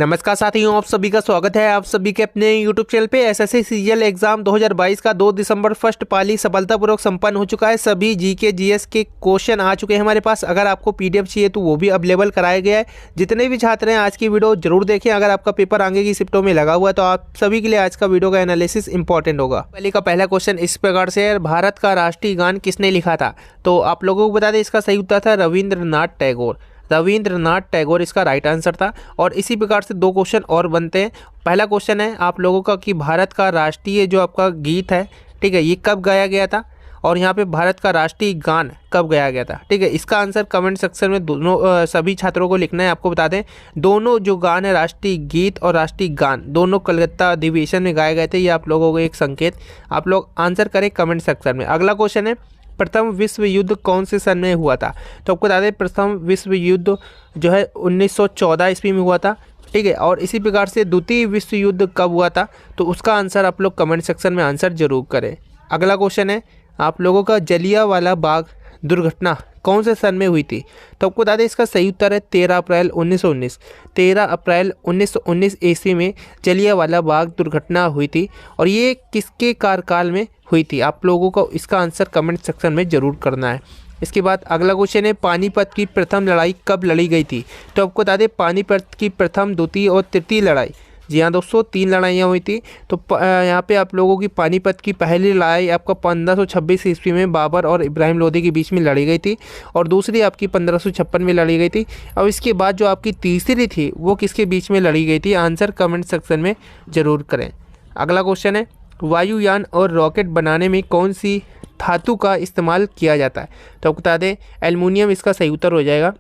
नमस्कार साथियों, आप सभी का स्वागत है आप सभी के अपने YouTube चैनल पे। एसएससी सीजीएल एग्जाम 2022 का 2 दिसंबर फर्स्ट पाली सफलतापूर्वक संपन्न हो चुका है। सभी जीके जीएस के क्वेश्चन आ चुके हैं हमारे पास। अगर आपको पीडीएफ चाहिए तो वो भी अवेलेबल कराया गया है। जितने भी छात्र हैं आज की वीडियो जरूर देखें। अगर आपका पेपर आगे की शिफ्टों में लगा हुआ है तो आप सभी के लिए आज का वीडियो का एनालिसिस इंपॉर्टेंट होगा। पहले का पहला क्वेश्चन इस प्रकार से है, भारत का राष्ट्रीय गान किसने लिखा था? तो आप लोगों को बता दें इसका सही उत्तर था रविंद्रनाथ टैगोर। रविंद्रनाथ टैगोर इसका राइट आंसर था। और इसी प्रकार से 2 क्वेश्चन और बनते हैं। पहला क्वेश्चन है आप लोगों का कि भारत का राष्ट्रीय जो आपका गीत है, ठीक है, ये कब गाया गया था? और यहाँ पे भारत का राष्ट्रीय गान कब गाया गया था? ठीक है, इसका आंसर कमेंट सेक्शन में दोनों सभी छात्रों को लिखना है। आपको बता दें दोनों जो गान है, राष्ट्रीय गीत और राष्ट्रीय गान, दोनों कलकत्ता अधिवेशन में गाए गए थे। ये आप लोगों को एक संकेत, आप लोग आंसर करें कमेंट सेक्शन में। अगला क्वेश्चन है प्रथम विश्व युद्ध कौन से सन में हुआ था? तो आपको बता दें प्रथम विश्व युद्ध जो है 1914 ईस्वी में हुआ था। ठीक है, और इसी प्रकार से द्वितीय विश्व युद्ध कब हुआ था? तो उसका आंसर आप लोग कमेंट सेक्शन में आंसर जरूर करें। अगला क्वेश्चन है आप लोगों का जलियांवाला बाग दुर्घटना कौन से सन में हुई थी? तो आपको बता दें इसका सही उत्तर है 13 अप्रैल 1919। 13 अप्रैल 1919 ईस्वी में जलियांवाला बाग दुर्घटना हुई थी। और ये किसके कार्यकाल में हुई थी? आप लोगों को इसका आंसर कमेंट सेक्शन में ज़रूर करना है। इसके बाद अगला क्वेश्चन है पानीपत की प्रथम लड़ाई कब लड़ी गई थी? तो आपको बता दें पानीपत की प्रथम, द्वितीय और तृतीय लड़ाई, जी हाँ दोस्तों, 3 लड़ाइयाँ हुई थी। तो यहाँ पे आप लोगों की पानीपत की पहली लड़ाई आपका 1526 ईस्वी में बाबर और इब्राहिम लोदी के बीच में लड़ी गई थी। और दूसरी आपकी 1556 में लड़ी गई थी। और इसके बाद जो आपकी तीसरी थी वो किसके बीच में लड़ी गई थी? आंसर कमेंट सेक्शन में ज़रूर करें। अगला क्वेश्चन है वायुयान और रॉकेट बनाने में कौन सी धातु का इस्तेमाल किया जाता है? तो बता दें एल्युमिनियम इसका सही उत्तर हो जाएगा।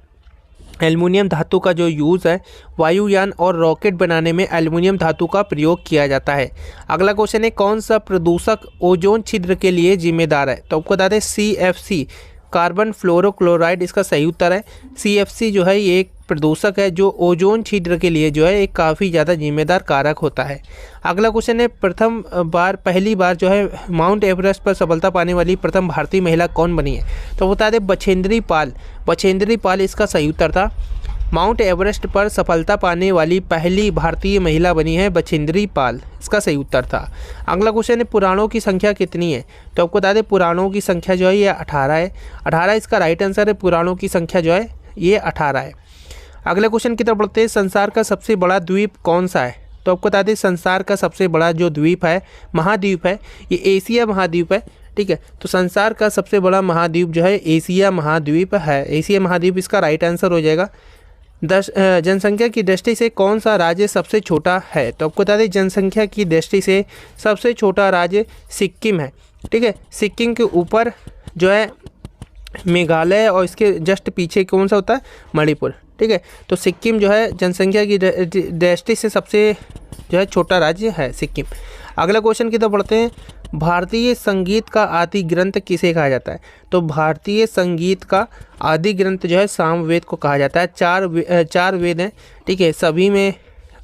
एल्युमिनियम धातु का जो यूज़ है वायुयान और रॉकेट बनाने में एल्युमिनियम धातु का प्रयोग किया जाता है। अगला क्वेश्चन है कौन सा प्रदूषक ओजोन छिद्र के लिए जिम्मेदार है? तो आपको बता दें CFC कार्बन फ्लोरोक्लोराइड इसका सही उत्तर है। CFC जो है ये एक प्रदूषक है जो ओजोन छिद्र के लिए जो है एक काफ़ी ज़्यादा जिम्मेदार कारक होता है। अगला क्वेश्चन है पहली बार जो है माउंट एवरेस्ट पर सफलता पाने वाली प्रथम भारतीय महिला कौन बनी है? तो बता दें बछेंद्री पाल। बछेंद्री पाल इसका सही उत्तर था। माउंट एवरेस्ट पर सफलता पाने वाली पहली भारतीय महिला बनी है बछेंद्री पाल, इसका सही उत्तर था। अगला क्वेश्चन है पुराणों की संख्या कितनी है? तो आपको बता दें पुराणों की संख्या जो है ये 18 है। 18 इसका राइट आंसर है। पुराणों की संख्या जो है ये 18 है। अगले क्वेश्चन की तरफ बढ़ते हैं संसार का सबसे बड़ा द्वीप कौन सा है? तो आपको बता दें संसार का सबसे बड़ा जो द्वीप है, महाद्वीप है, ये एशिया महाद्वीप है। ठीक है, तो संसार का सबसे बड़ा महाद्वीप जो है एशिया महाद्वीप है। एशिया महाद्वीप इसका राइट आंसर हो जाएगा। जनसंख्या की दृष्टि से कौन सा राज्य सबसे छोटा है? तो आपको बता दें जनसंख्या की दृष्टि से सबसे छोटा राज्य सिक्किम है। ठीक है, सिक्किम के ऊपर जो है मेघालय और इसके जस्ट पीछे कौन सा होता है? मणिपुर। ठीक है, तो सिक्किम जो है जनसंख्या की दृष्टि से सबसे जो है छोटा राज्य है सिक्किम। अगला क्वेश्चन की तरफ बढ़ते हैं भारतीय संगीत का आदि ग्रंथ किसे कहा जाता है? तो भारतीय संगीत का आदि ग्रंथ जो है सामवेद को कहा जाता है। 4 वेद हैं। ठीक है, सभी में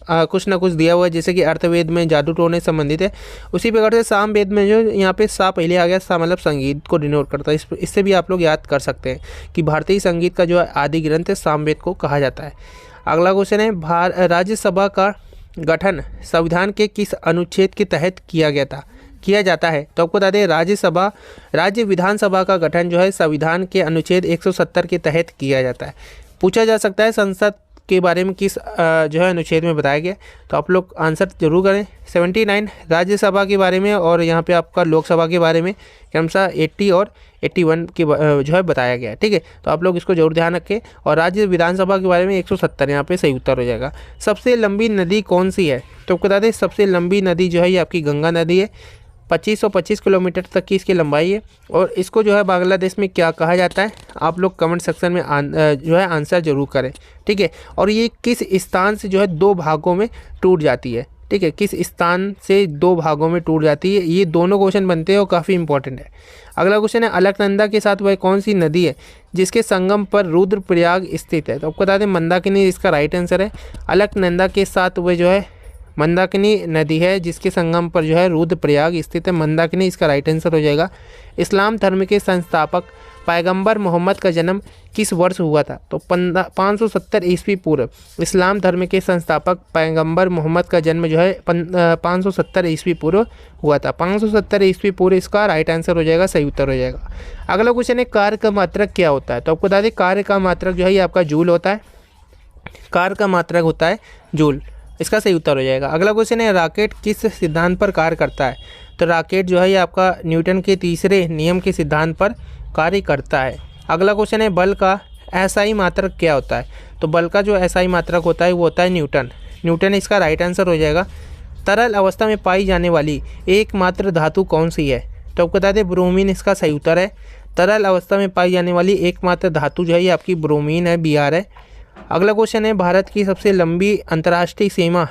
कुछ ना कुछ दिया हुआ है, जैसे कि अर्थवेद में जादू टोने संबंधित है। उसी प्रकार से सामवेद में जो यहाँ पे सा पहले आ गया, सा मतलब संगीत को डिनोट करता है। इससे भी आप लोग याद कर सकते हैं कि भारतीय संगीत का जो आदि ग्रंथ है सामवेद को कहा जाता है। अगला क्वेश्चन है राज्यसभा का गठन संविधान के किस अनुच्छेद के तहत किया जाता है? तो आपको बता दें राज्य विधानसभा का गठन जो है संविधान के अनुच्छेद 170 के तहत किया जाता है। पूछा जा सकता है संसद के बारे में किस जो है अनुच्छेद में बताया गया? तो आप लोग आंसर जरूर करें। 79 राज्यसभा के बारे में और यहाँ पे आपका लोकसभा के बारे में क्रमशः 80 और 81 के जो है बताया गया है। ठीक है, तो आप लोग इसको जरूर ध्यान रखें। और राज्य विधानसभा के बारे में 170 यहाँ पे सही उत्तर हो जाएगा। सबसे लंबी नदी कौन सी है? तो बता दें सबसे लंबी नदी जो है ये आपकी गंगा नदी है। 2525 किलोमीटर तक की इसकी लंबाई है। और इसको जो है बांग्लादेश में क्या कहा जाता है? आप लोग कमेंट सेक्शन में जो है आंसर जरूर करें। ठीक है, और ये किस स्थान से जो है 2 भागों में टूट जाती है? ठीक है, किस स्थान से 2 भागों में टूट जाती है? ये दोनों क्वेश्चन बनते हैं और काफ़ी इंपॉर्टेंट है। अगला क्वेश्चन है अलकनंदा के साथ वह कौन सी नदी है जिसके संगम पर रुद्रप्रयाग स्थित है? तो आपको बता दें मंदाकिनी इसका राइट आंसर है। अलकनंदा के साथ वह जो है मंदाकिनी नदी है जिसके संगम पर जो है रुद्रप्रयाग स्थित है। मंदाकिनी इसका राइट आंसर हो जाएगा। इस्लाम धर्म के संस्थापक पैगंबर मोहम्मद का जन्म किस वर्ष हुआ था? तो 570 ईस्वी पूर्व। इस्लाम धर्म के संस्थापक पैगंबर मोहम्मद का जन्म जो है 570 ईस्वी पूर्व हुआ था। 570 ईस्वी पूर्व इसका राइट आंसर हो जाएगा, सही उत्तर हो जाएगा। अगला क्वेश्चन है कार्य का मात्रक क्या होता है? तो आपको बता दें कार्य का मात्रक जो है ये आपका जूल होता है। कार्य का मात्रक होता है जूल, इसका सही उत्तर हो जाएगा। अगला क्वेश्चन है राकेट किस सिद्धांत पर कार्य करता है? तो राकेट जो है ये आपका न्यूटन के तीसरे नियम के सिद्धांत पर कार्य करता है। अगला क्वेश्चन है बल का एसआई मात्रक क्या होता है? तो बल का जो एसआई मात्रक होता है वो होता है न्यूटन। न्यूटन इसका राइट आंसर हो जाएगा। तरल अवस्था में पाई जाने वाली एकमात्र धातु कौन सी है? तो आपको बता दें ब्रोमीन इसका सही उत्तर है। तरल अवस्था में पाई जाने वाली एकमात्र धातु जो है ये आपकी ब्रोमीन है, Br है। अगला क्वेश्चन है भारत की सबसे लंबी अंतर्राष्ट्रीय सीमा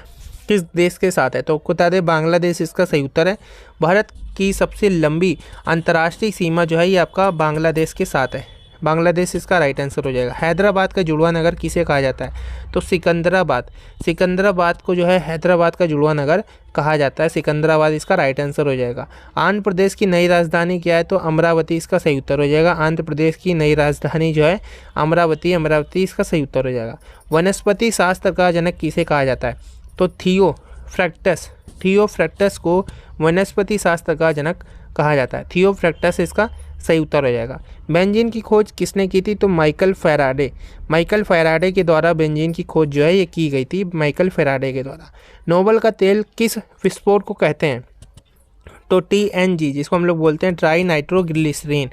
किस देश के साथ है? तो आपको बता दें बांग्लादेश इसका सही उत्तर है। भारत की सबसे लंबी अंतर्राष्ट्रीय सीमा जो है ये आपका बांग्लादेश के साथ है। बांग्लादेश इसका राइट आंसर हो जाएगा। हैदराबाद का जुड़वा नगर किसे कहा जाता है? तो सिकंदराबाद। सिकंदराबाद को जो है हैदराबाद का जुड़वा नगर कहा जाता है। सिकंदराबाद इसका राइट आंसर हो जाएगा। आंध्र प्रदेश की नई राजधानी क्या है? तो अमरावती इसका सही उत्तर हो जाएगा। आंध्र प्रदेश की नई राजधानी जो है अमरावती, अमरावती इसका सही उत्तर हो जाएगा। वनस्पति शास्त्र का जनक किसे कहा जाता है? तो थियोफ्रैक्टस। थियोफ्रैक्टस को वनस्पति शास्त्र का जनक कहा जाता है। थियोफ्रैक्टस इसका सही उत्तर हो जाएगा। बेंजीन की खोज किसने की थी? तो माइकल फैराडे। माइकल फैराडे के द्वारा बेंजीन की खोज जो है ये की गई थी, माइकल फैराडे के द्वारा। नोबल का तेल किस विस्फोट को कहते हैं? तो TNG, जिसको हम लोग बोलते हैं ट्राई नाइट्रोग्लिसरीन।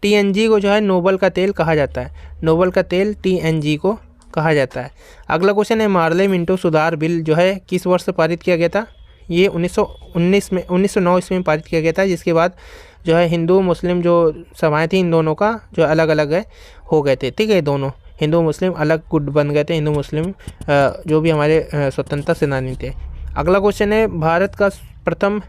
TNG को जो है नोबल का तेल कहा जाता है। नोबल का तेल TNG को कहा जाता है। अगला क्वेश्चन है मार्ले मिंटो सुधार बिल जो है किस वर्ष से पारित किया गया था? ये 1909 ईस्वी में पारित किया गया था, जिसके बाद जो है हिंदू मुस्लिम जो सभाएं थी इन दोनों का जो अलग अलग है हो गए थे। ठीक है, दोनों हिंदू मुस्लिम अलग गुट बन गए थे। हिंदू मुस्लिम जो भी हमारे स्वतंत्रता सेनानी थे। अगला क्वेश्चन है भारत का प्रथम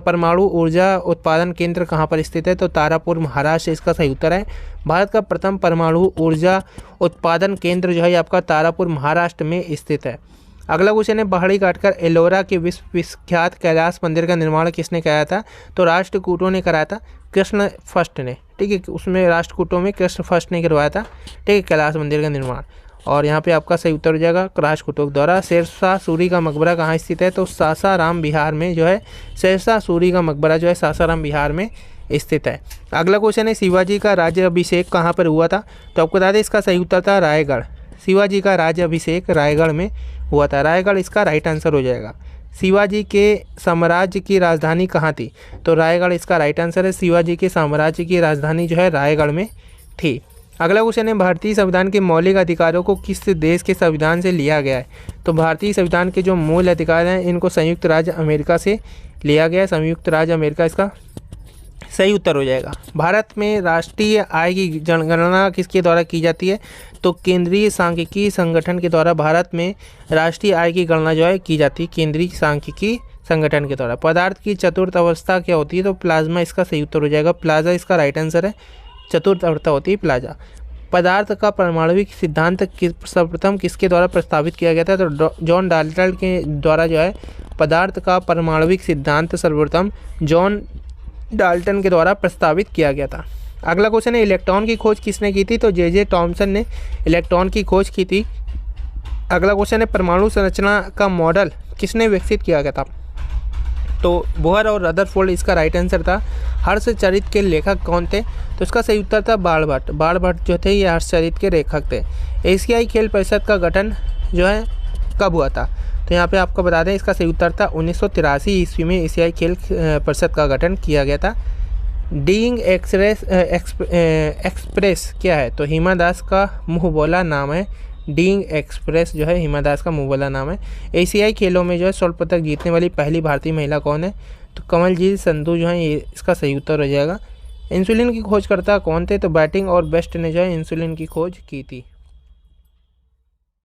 परमाणु ऊर्जा उत्पादन केंद्र कहाँ पर स्थित है? तो तारापुर, महाराष्ट्र इसका सही उत्तर है। भारत का प्रथम परमाणु ऊर्जा उत्पादन केंद्र जो है आपका तारापुर, महाराष्ट्र में स्थित है। अगला क्वेश्चन है पहाड़ी काटकर एलोरा के विश्व विख्यात कैलाश मंदिर का निर्माण किसने कराया था? तो राष्ट्रकूटों ने कराया था, कृष्ण फर्स्ट ने। ठीक है, उसमें राष्ट्रकूटों में कृष्ण फर्स्ट ने करवाया था। ठीक है, कैलाश मंदिर का निर्माण। और यहाँ पे आपका सही उत्तर हो जाएगा राष्ट्रकूटों के द्वारा। शेरशाह सूरी का मकबरा कहाँ स्थित है? तो सासाराम बिहार में जो है शेरशाह सूरी का मकबरा जो है सासाराम बिहार में स्थित है। अगला क्वेश्चन है शिवाजी का राज्य अभिषेक कहाँ पर हुआ था? तो आपको बता दें इसका सही उत्तर था रायगढ़। शिवाजी का राज्य अभिषेक रायगढ़ में हुआ था। रायगढ़ इसका राइट आंसर हो जाएगा। शिवाजी के साम्राज्य की राजधानी कहाँ थी? तो रायगढ़ इसका राइट आंसर है। शिवाजी के साम्राज्य की राजधानी जो है रायगढ़ में थी। अगला क्वेश्चन है भारतीय संविधान के मौलिक अधिकारों को किस देश के संविधान से लिया गया है? तो भारतीय संविधान के जो मूल अधिकार हैं इनको संयुक्त राज्य अमेरिका से लिया गया है। संयुक्त राज्य अमेरिका इसका सही उत्तर हो जाएगा। भारत में राष्ट्रीय आय की जनगणना किसके द्वारा की जाती है? तो केंद्रीय सांख्यिकी संगठन के द्वारा भारत में राष्ट्रीय आय की गणना जो है की जाती है, केंद्रीय सांख्यिकी संगठन के द्वारा। पदार्थ की चतुर्थ अवस्था क्या होती है? तो प्लाज्मा इसका सही उत्तर हो जाएगा। प्लाज्मा इसका राइट आंसर है। चतुर्थ अवस्था होती है प्लाज्मा। पदार्थ का परमाणुविक सिद्धांत सर्वप्रथम किसके द्वारा प्रस्तावित किया गया था? तो जॉन डाल्टन के द्वारा जो है पदार्थ का परमाणुविक सिद्धांत सर्वप्रथम जॉन डाल्टन के द्वारा प्रस्तावित किया गया था। अगला क्वेश्चन है इलेक्ट्रॉन की खोज किसने की थी? तो जे टॉमसन ने इलेक्ट्रॉन की खोज की थी। अगला क्वेश्चन है परमाणु संरचना का मॉडल किसने विकसित किया गया था? तो बोहर और रदरफोर्ड इसका राइट आंसर था। हर्षचरित के लेखक कौन थे? तो इसका सही उत्तर था बाणभट्ट। बाणभट्ट जो थे ये हर्षचरित के लेखक थे। एशियाई खेल परिषद का गठन जो है कब हुआ था? तो यहाँ पे आपको बता दें इसका सही उत्तर था 1983 ईस्वी में एशियाई खेल परिषद का गठन किया गया था। डीइंग एक्सप्रेस क्या है? तो हिमा दास का मुँह बोला नाम है। डीइंग एक्सप्रेस जो है हिमा दास का मुँह बोला नाम है। एशियाई खेलों में जो है स्वर्ण पदक जीतने वाली पहली भारतीय महिला कौन है? तो कमलजीत संधू जो है ये इसका सही उत्तर हो जाएगा। इंसुलिन की खोजकर्ता कौन थे? तो बैटिंग और बेस्ट ने जो है इंसुलिन की खोज की थी।